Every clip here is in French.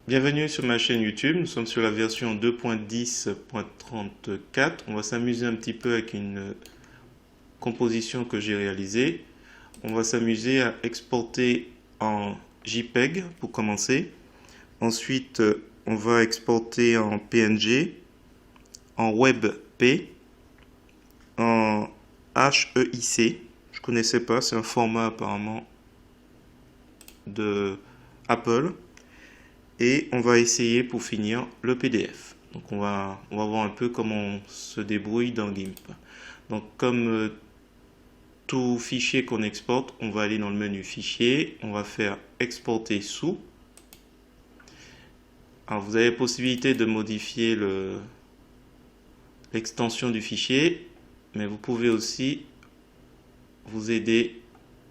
Bienvenue sur ma chaîne YouTube, nous sommes sur la version 2.10.34. On va s'amuser un petit peu avec une composition que j'ai réalisée. On va s'amuser à exporter en JPEG pour commencer. Ensuite, on va exporter en PNG, en WebP, en HEIC. Je connaissais pas, c'est un format apparemment de Apple. Et on va essayer pour finir le PDF. Donc on va voir un peu comment on se débrouille dans GIMP. Donc comme tout fichier qu'on exporte, on va aller dans le menu fichier, on va faire exporter sous. Alors vous avez la possibilité de modifier l'extension du fichier, mais vous pouvez aussi vous aider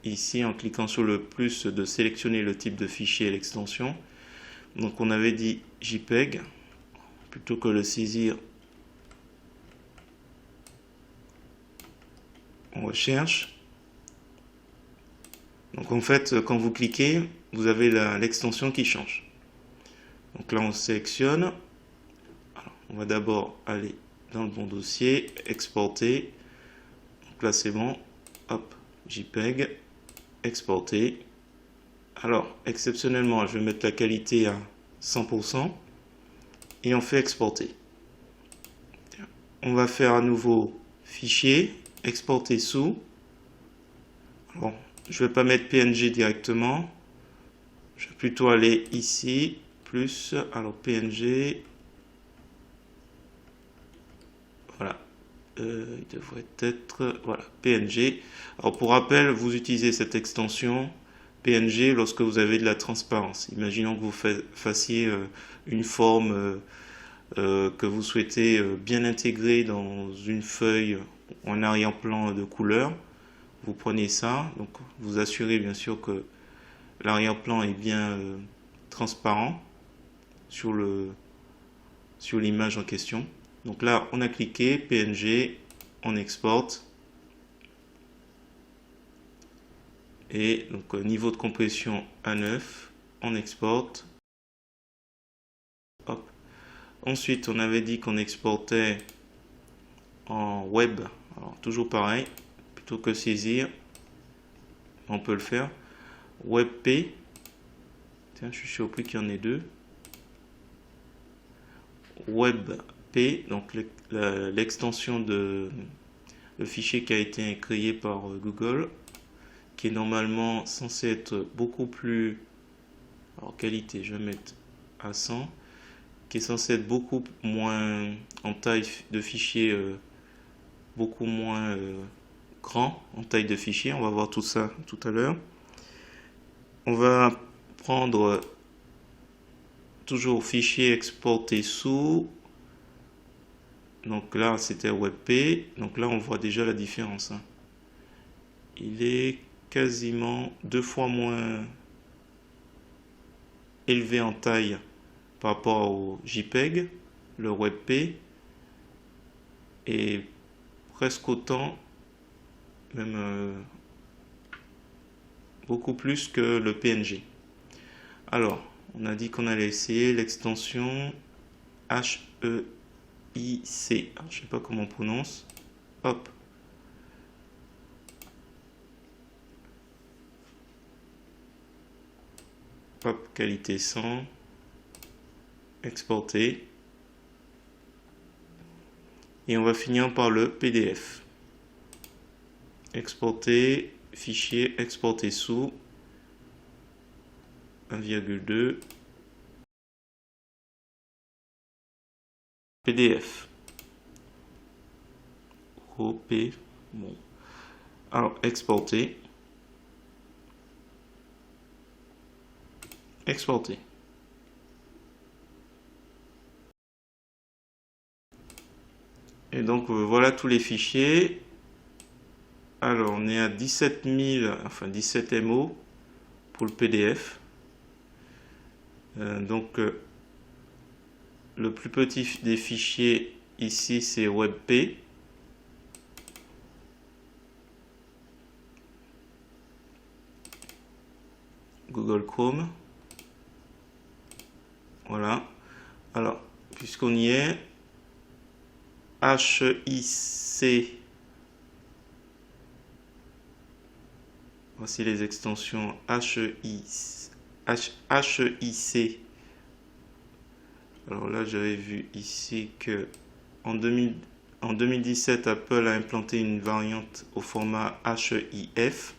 ici en cliquant sur le plus de sélectionner le type de fichier et l'extension. Donc on avait dit JPEG, plutôt que le saisir, on recherche. Donc en fait, quand vous cliquez, vous avez l'extension qui change. Donc là on sélectionne. Alors, on va d'abord aller dans le bon dossier, exporter. Donc là c'est bon. Hop, JPEG, exporter. Alors, exceptionnellement, je vais mettre la qualité à 100% et on fait exporter. On va faire à nouveau fichier, exporter sous. Bon, je ne vais pas mettre PNG directement. Je vais plutôt aller ici, plus, alors PNG. Voilà, il devrait être, voilà, PNG. Alors pour rappel, vous utilisez cette extension PNG lorsque vous avez de la transparence. Imaginons que vous fassiez une forme que vous souhaitez bien intégrer dans une feuille ou un arrière-plan de couleur. Vous prenez ça, donc vous assurez bien sûr que l'arrière-plan est bien transparent sur l'image en question. Donc là, on a cliqué, PNG, on exporte. Et donc niveau de compression à 9, on exporte. Hop. Ensuite, on avait dit qu'on exportait en web. Alors toujours pareil, plutôt que saisir, on peut le faire. WebP. Tiens, je suis surpris qu'il y en ait deux. WebP, donc l'extension de le fichier qui a été créé par Google, qui est normalement censé être beaucoup plus, alors qualité, je vais mettre à 100, qui est censé être beaucoup moins en taille de fichier, beaucoup moins grand en taille de fichier. On va voir tout ça tout à l'heure. On va prendre toujours fichier exporté sous. Donc là c'était WebP. Donc là on voit déjà la différence. Il est quasiment 2 fois moins élevé en taille par rapport au JPEG, le WebP, et presque autant, même beaucoup plus que le PNG. Alors, on a dit qu'on allait essayer l'extension HEIC. Alors, je ne sais pas comment on prononce. Hop. Hop, qualité 100. Exporter. Et on va finir par le PDF. Exporter, fichier, exporter sous 1,2 PDF. OP. Bon. Alors, exporter. Exporter. Et donc voilà tous les fichiers. Alors on est à 17 000, enfin 17 MO pour le PDF. Donc le plus petit des fichiers ici c'est WebP. Google Chrome. Voilà. Alors, puisqu'on y est, HIC. Voici les extensions HIC. Alors là, j'avais vu ici que en 2017, Apple a implanté une variante au format HIF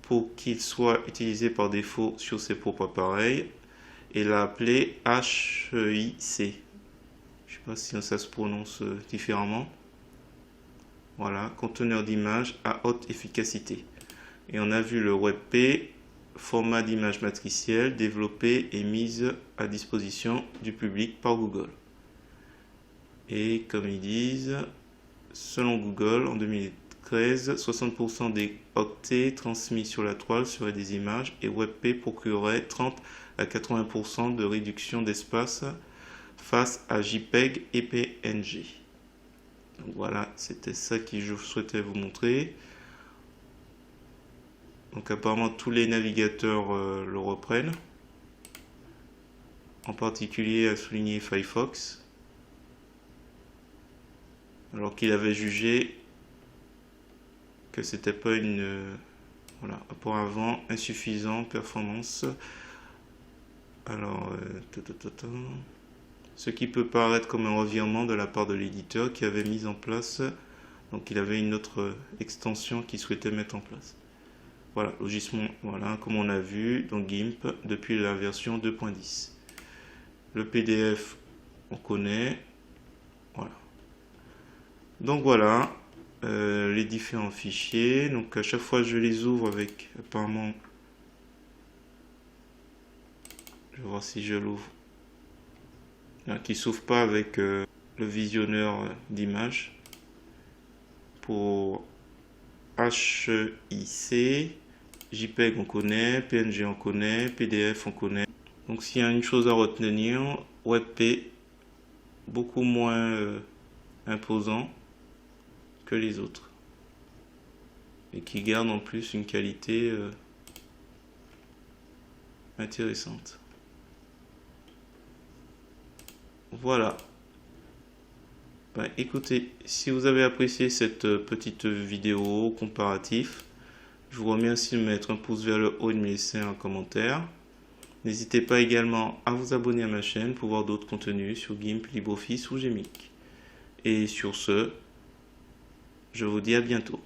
pour qu'il soit utilisé par défaut sur ses propres appareils et l'a appelé HIC. Je ne sais pas si ça se prononce différemment. Voilà, conteneur d'image à haute efficacité. Et on a vu le WebP, format d'image matricielle développé et mise à disposition du public par Google. Et comme ils disent, selon Google, en 2013, 60% des octets transmis sur la toile seraient des images et WebP procurerait 30 à 80% de réduction d'espace face à JPEG et PNG. Donc voilà, c'était ça que je souhaitais vous montrer. Donc apparemment tous les navigateurs le reprennent. En particulier à souligner Firefox. Alors qu'il avait jugé que c'était pas une rapport avant insuffisant performance. Alors ce qui peut paraître comme un revirement de la part de l'éditeur qui avait mis en place, donc il avait une autre extension qu'il souhaitait mettre en place. Voilà, logiciel, voilà, comme on a vu, donc GIMP depuis la version 2.10. Le PDF, on connaît. Voilà. Donc voilà, les différents fichiers. Donc à chaque fois, je les ouvre avec, apparemment, je vais voir si je l'ouvre. Qui ne s'ouvre pas avec le visionneur d'image. Pour HIC, JPEG on connaît, PNG on connaît, PDF on connaît. Donc s'il y a une chose à retenir, WebP beaucoup moins imposant que les autres et qui garde en plus une qualité intéressante. Voilà. Écoutez, si vous avez apprécié cette petite vidéo comparatif, je vous remercie de mettre un pouce vers le haut et de me laisser un commentaire. N'hésitez pas également à vous abonner à ma chaîne pour voir d'autres contenus sur GIMP, LibreOffice ou Gmic. Et sur ce, je vous dis à bientôt.